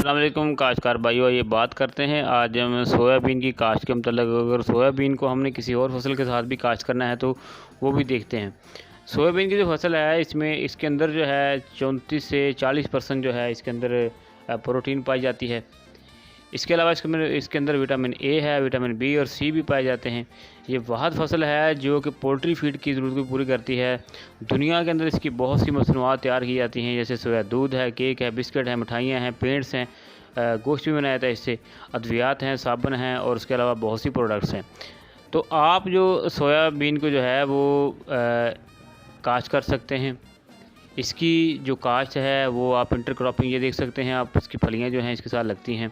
अस्सलाम वालेकुम काश्तकार भाइयों, ये बात करते हैं आज हम सोयाबीन की काश्त के मतलब। अगर सोयाबीन को हमने किसी और फसल के साथ भी काश्त करना है तो वो भी देखते हैं। सोयाबीन की जो फसल है इसमें इसके अंदर जो है 34 से 40% जो है इसके अंदर प्रोटीन पाई जाती है। इसके अलावा इसके अंदर विटामिन ए है, विटामिन बी और सी भी पाए जाते हैं। ये वह फसल है जो कि पोल्ट्री फीड की ज़रूरत को पूरी करती है। दुनिया के अंदर इसकी बहुत सी मसनूआत तैयार की जाती हैं, जैसे सोया दूध है, केक है, बिस्किट है, मिठाइयाँ हैं, पेंट्स हैं, गोश्त भी बनाया जाता है इससे, अद्वियात हैं, साबुन हैं और उसके अलावा बहुत सी प्रोडक्ट्स हैं। तो आप जो सोयाबीन को जो है वो काश्त कर सकते हैं। इसकी जो काश्त है वो आप इंटरक्रॉपिंग ये देख सकते हैं, आप इसकी फलियाँ जो हैं इसके साथ लगती हैं।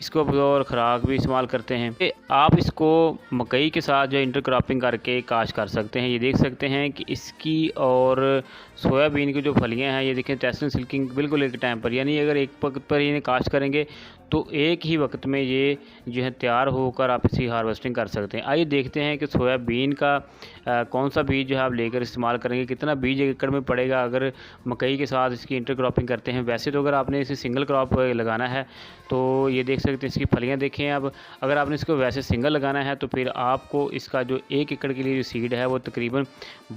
इसको बतौर खुराक भी इस्तेमाल करते हैं। आप इसको मकई के साथ जो इंटरक्रॉपिंग करके काश्त कर सकते हैं। ये देख सकते हैं कि इसकी और सोयाबीन की जो फलियां हैं ये देखें टेस्टिंग सिल्किंग बिल्कुल एक टाइम पर, यानी अगर एक वक्त पर इन्हें काश्त करेंगे तो एक ही वक्त में ये जो है तैयार होकर आप इसकी हार्वेस्टिंग कर सकते हैं। आइए देखते हैं कि सोयाबीन का कौन सा बीज जो है आप लेकर इस्तेमाल करेंगे, कितना बीज एक एकड़ में पड़ेगा अगर मकई के साथ इसकी इंटरक्रॉपिंग करते हैं। वैसे तो अगर आपने इसे सिंगल क्रॉप लगाना है तो ये देख सकते हैं इसकी फलियां देखें। अब अगर आपने इसको वैसे सिंगल लगाना है तो फिर आपको इसका जो 1 एकड़ के लिए जो सीड है वो तकरीबन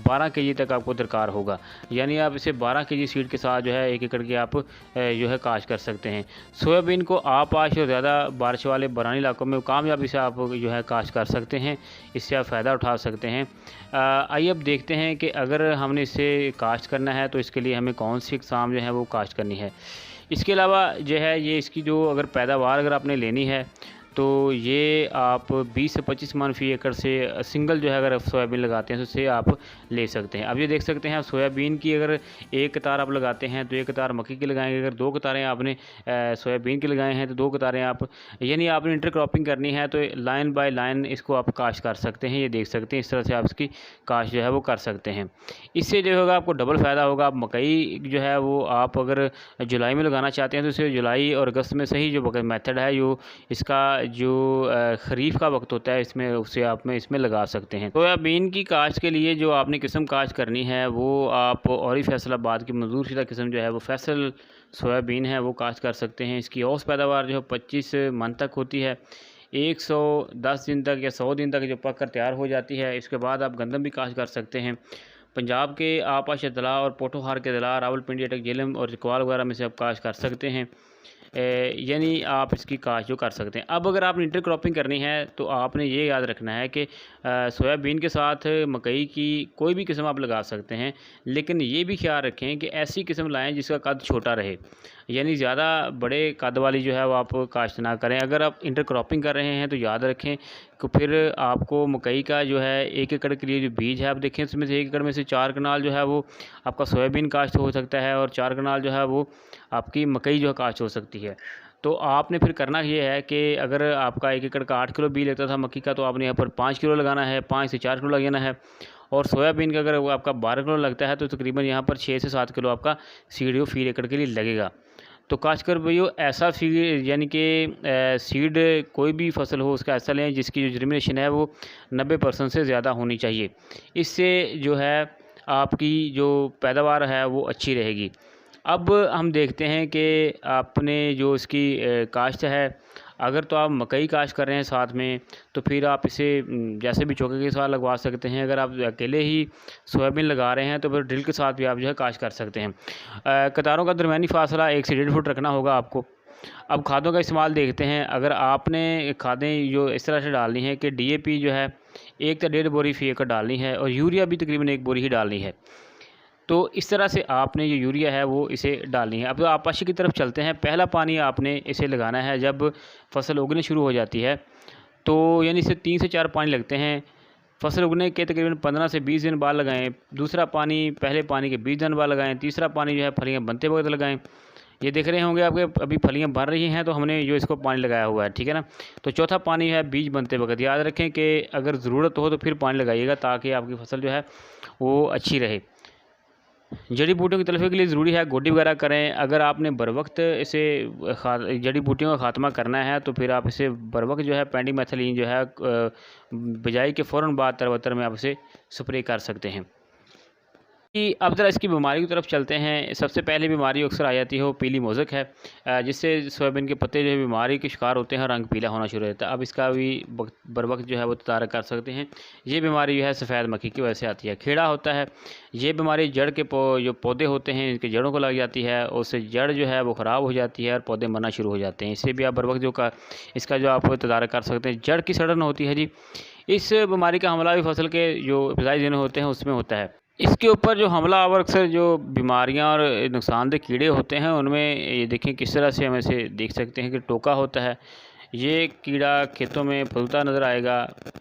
12 केजी तक आपको दरकार होगा, यानी आप इसे 12 केजी सीड के साथ जो है 1 एकड़ की आप जो है काश्त कर सकते हैं। सोयाबीन को आप आज और ज़्यादा बारिश वाले बरानी इलाकों में कामयाबी से आप जो है काश्त कर सकते हैं, इससे आप फ़ायदा उठा सकते हैं। आइए अब देखते हैं कि अगर हमने इसे काश्त करना है तो इसके लिए हमें कौन सी इकसाम जो है वो काश्त करनी है। इसके अलावा जो है ये इसकी जो अगर पैदावार अगर आपने लेनी है तो ये आप 20 से 25 मन फ़ी एकड़ से सिंगल जो है अगर आप सोयाबीन लगाते हैं तो उससे आप ले सकते हैं। अब ये देख सकते हैं आप सोयाबीन की अगर एक कतार आप लगाते हैं तो एक कतार मक्की की लगाएंगे, अगर 2 कतारें आपने सोयाबीन की लगाए हैं तो 2 कतारें आप, यानी आपने इंटरक्रॉपिंग करनी है तो लाइन बाय लाइन इसको आप काश्त कर सकते हैं। ये देख सकते हैं इस तरह से आप इसकी काश्त जो है वो कर सकते हैं। इससे जो होगा आपको डबल फ़ायदा होगा। आप मकई जो है वो आप अगर जुलाई में लगाना चाहते हैं तो इसे जुलाई और अगस्त में सही जो मेथड है जो इसका जो ख़रीफ़ का वक्त होता है इसमें उसे आप में इसमें लगा सकते हैं। सोयाबीन की काश्त के लिए जो आपने किस्म काश्त करनी है वो आप और फैसलाबाद की मंजूर शुदा किस्म जो है वो फैसल सोयाबीन है वो काश्त कर सकते हैं। इसकी औसत पैदावार जो है 25 मन तक होती है। 110 दिन तक या 100 दिन तक जो पक कर तैयार हो जाती है। इसके बाद आप गंदम भी काश्त कर सकते हैं। पंजाब के आप अशदला और पोठोहार के ज़िला रावलपिंडी, अटक, झेलम और इकबाल वगैरह में से आप काश्त कर सकते हैं। यानी आप इसकी काश्त जो कर सकते हैं। अब अगर आपने इंटरक्रॉपिंग करनी है तो आपने ये याद रखना है कि सोयाबीन के साथ मकई की कोई भी किस्म आप लगा सकते हैं, लेकिन ये भी ख्याल रखें कि ऐसी किस्म लाएं जिसका कद छोटा रहे, यानी ज़्यादा बड़े कद वाली जो है वो आप काश्त ना करें। अगर आप इंटरक्रॉपिंग कर रहे हैं तो याद रखें कि फिर आपको मकई का जो है 1 एकड़ के लिए जो बीज है आप देखें उसमें से 1 एकड़ में से 4 कनाल जो है वो आपका सोयाबीन काश्त हो सकता है और 4 कनाल जो है वो आपकी मकई जो है काश्त हो सकती है। तो आपने फिर करना ये है कि अगर आपका 1 एकड़ का 8 किलो बीज लगता था मक्की का तो आपने यहाँ पर 5 किलो लगाना है, 5 से 4 किलो लगाना है। और सोयाबीन का अगर वो आपका 12 किलो लगता है तो तकरीबन यहाँ पर 6 से 7 किलो आपका सीड फीड एकड़ के लिए लगेगा। तो काश्तकार भाइयों ऐसा फीड यानी कि सीड कोई भी फसल हो उसका ऐसा लें जिसकी जो जर्मिनेशन है वो 90% से ज़्यादा होनी चाहिए। इससे जो है आपकी जो पैदावार है वो अच्छी रहेगी। अब हम देखते हैं कि आपने जो इसकी काश्त है, अगर तो आप मकई काश्त कर रहे हैं साथ में तो फिर आप इसे जैसे भी चौके के साथ लगवा सकते हैं। अगर आप अकेले ही सोयाबीन लगा रहे हैं तो फिर ड्रिल के साथ भी आप जो है काश्त कर सकते हैं। कतारों का दरमियानी फासला 1 से 1.5 फुट रखना होगा आपको। अब खादों का इस्तेमाल देखते हैं। अगर आपने खादें जो इस तरह से डालनी है कि DAP जो है 1 से 1.5 बोरी फ़ी एकड़ डालनी है और यूरिया भी तकरीबन 1 बोरी ही डालनी है। तो इस तरह से आपने जो यूरिया है वो इसे डालनी है। अब तो आपाशी की तरफ चलते हैं। पहला पानी आपने इसे लगाना है जब फसल उगने शुरू हो जाती है, तो यानी इसे 3 से 4 पानी लगते हैं। फसल उगने के तकरीबन 15 से 20 दिन बाद लगाएं। दूसरा पानी पहले पानी के 20 दिन बाद लगाएं। तीसरा पानी जो है फलियाँ बनते वक्त लगाएं। ये देख रहे होंगे आपके अभी फलियाँ बन रही हैं तो हमने जो इसको पानी लगाया हुआ है, ठीक है ना। तो चौथा पानी है बीज बनते वक्त। याद रखें कि अगर ज़रूरत हो तो फिर पानी लगाइएगा ताकि आपकी फसल जो है वो अच्छी रहे। जड़ी बूटियों की तलफ़ी के लिए ज़रूरी है गोडी वगैरह करें। अगर आपने बर वक्त इसे जड़ी बूटियों का ख़ात्मा करना है तो फिर आप इसे बर वक्त जो है पेंडिमेथलिन जो है बिजाई के फ़ौरन बाद तरबतर में आप इसे स्प्रे कर सकते हैं। कि अब ज़रा इसकी बीमारी की तरफ चलते हैं। सबसे पहली बीमारी अक्सर आ जाती है वो पीली मोज़ेक है, जिससे सोयाबीन के पत्ते जो है बीमारी के शिकार होते हैं, रंग पीला होना शुरू हो जाता है। अब इसका भी बर वक्त जो है वो तदारक कर सकते हैं। ये बीमारी जो है सफ़ेद मक्खी की वजह से आती है। खेड़ा होता है, ये बीमारी जड़ के जो पौधे होते हैं इनकी जड़ों को लग जाती है, और उससे जड़ जो है वो ख़राब हो जाती है और पौधे मरना शुरू हो जाते हैं। इससे भी आप बर वक्त इसका जो आप तदारक कर सकते हैं। जड़ की सड़न होती है जी, इस बीमारी का हमला भी फसल के जो इब्तदाई दिन होते हैं उसमें होता है। इसके ऊपर जो हमलावर अक्सर जो बीमारियां और नुकसानदेह कीड़े होते हैं उनमें ये देखें किस तरह से हम इसे देख सकते हैं कि टोका होता है। ये कीड़ा खेतों में फैलता नज़र आएगा।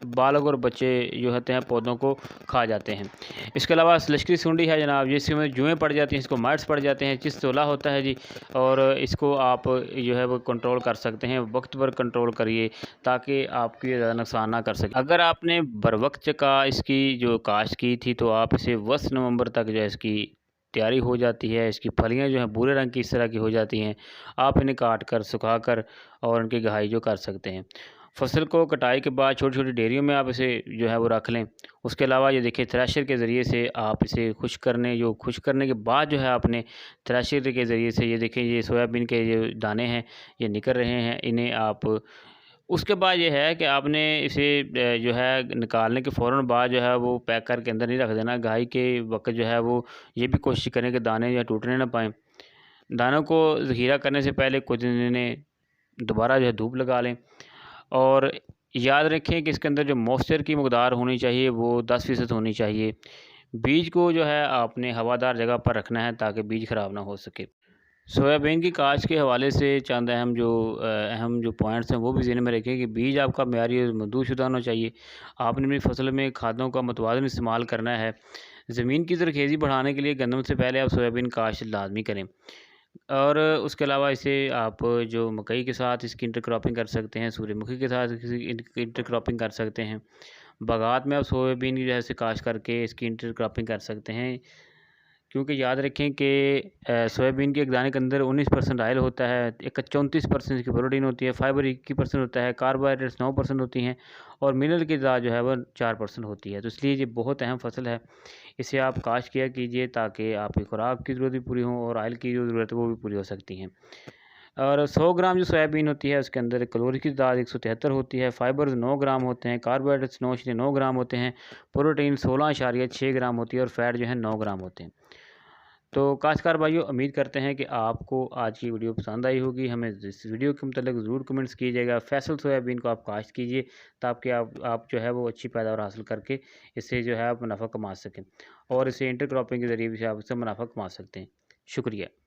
बालक और बच्चे जो होते हैं पौधों को खा जाते हैं। इसके अलावा लश्करी सुंडी है जनाब, जिसमें जुएँ पड़ जाती हैं, इसको माइट्स पड़ जाते हैं, चिस तोला होता है जी। और इसको आप जो है वो कंट्रोल कर सकते हैं, वक्त पर कंट्रोल करिए ताकि आपकी ज़्यादा नुकसान ना कर सके। अगर आपने बर वक्त का इसकी जो काश्त की थी तो आप इसे 10 नवंबर तक जो है इसकी तैयारी हो जाती है। इसकी फलियाँ जो हैं भूरे रंग की इस तरह की हो जाती हैं। आप इन्हें काट कर सुखा कर और उनकी गहाई जो कर सकते हैं। फसल को कटाई के बाद छोटी-छोटी ढेरियों में आप इसे जो है वो रख लें। उसके अलावा ये देखिए थ्रेशर के ज़रिए से आप इसे खुश्क करने के बाद जो है आपने थ्रेशर के ज़रिए से ये देखें ये सोयाबीन के ये दाने हैं, ये निकल रहे हैं, इन्हें आप उसके बाद ये है कि आपने इसे जो है निकालने के फ़ौरन बाद जो है वो पैकर के अंदर नहीं रख देना। गहाई के वक़्त जो है वो ये भी कोशिश करें कि दाने जो है टूटने ना पाएँ। दानों को ज़ख़ीरा करने से पहले कुछ दिन इन्हें दोबारा जो है धूप लगा लें। और याद रखें कि इसके अंदर जो मॉइस्चर की मकदार होनी चाहिए वो 10% होनी चाहिए। बीज को जो है आपने हवादार जगह पर रखना है ताकि बीज ख़राब ना हो सके। सोयाबीन की काश्त के हवाले से चंद अहम जो पॉइंट्स हैं वो भी ज़हन में रखें कि बीज आपका मेयारी और मजबूत होना चाहिए। आपने अपनी फसल में खादों का मुतवाज़िन इस्तेमाल करना है। ज़मीन की ज़रख़ेज़ी बढ़ाने के लिए गंदम से पहले आप सोयाबीन काश्त लाज़मी करें। और उसके अलावा इसे आप जो मकई के साथ इसकी इंटरक्रॉपिंग कर सकते हैं, सूरजमुखी के साथ इसकी इंटरक्रॉपिंग कर सकते हैं। बागात में आप सोयाबीन की जो है से काश्त करके इसकी इंटरक्रॉपिंग कर सकते हैं। क्योंकि याद रखें कि सोयाबीन के एक दाने के अंदर 19% ऑयल होता है, एक 34% की प्रोटीन होती है, फाइबर 21% होता है, कार्बोहाइड्रेट्स 9% होती हैं और मिनरल की ज़ात जो है वो 4% होती है। तो इसलिए ये बहुत अहम फसल है। इसे आप काश्त किया कीजिए ताकि आपकी खुराक की ज़रूरत भी पूरी हो और ऑयल की जो ज़रूरत है वो भी पूरी हो सकती हैं। और 100 ग्राम जो सोयाबीन होती है उसके अंदर कैलोरी की तादाद 173 होती है, फाइबर 9 ग्राम होते हैं, कार्बोहाइड्रेट्स 9.9 ग्राम होते हैं, प्रोटीन 16.6 ग्राम होती है और फैट जो है 9 ग्राम होते हैं। तो काश्तकार भाइयों, उम्मीद करते हैं कि आपको आज की वीडियो पसंद आई होगी। हमें इस वीडियो के मतलब ज़रूर कमेंट्स कीजिएगा। फैसल सोयाबीन को आप काश्त कीजिए ताकि आप जो है वो अच्छी पैदावार हासिल करके इससे जो है आप मुनाफ़ा कमा सकें और इसे इंटरक्रॉपिंग के ज़रिए भी आप इससे मुनाफ़ा कमा सकते हैं। शुक्रिया।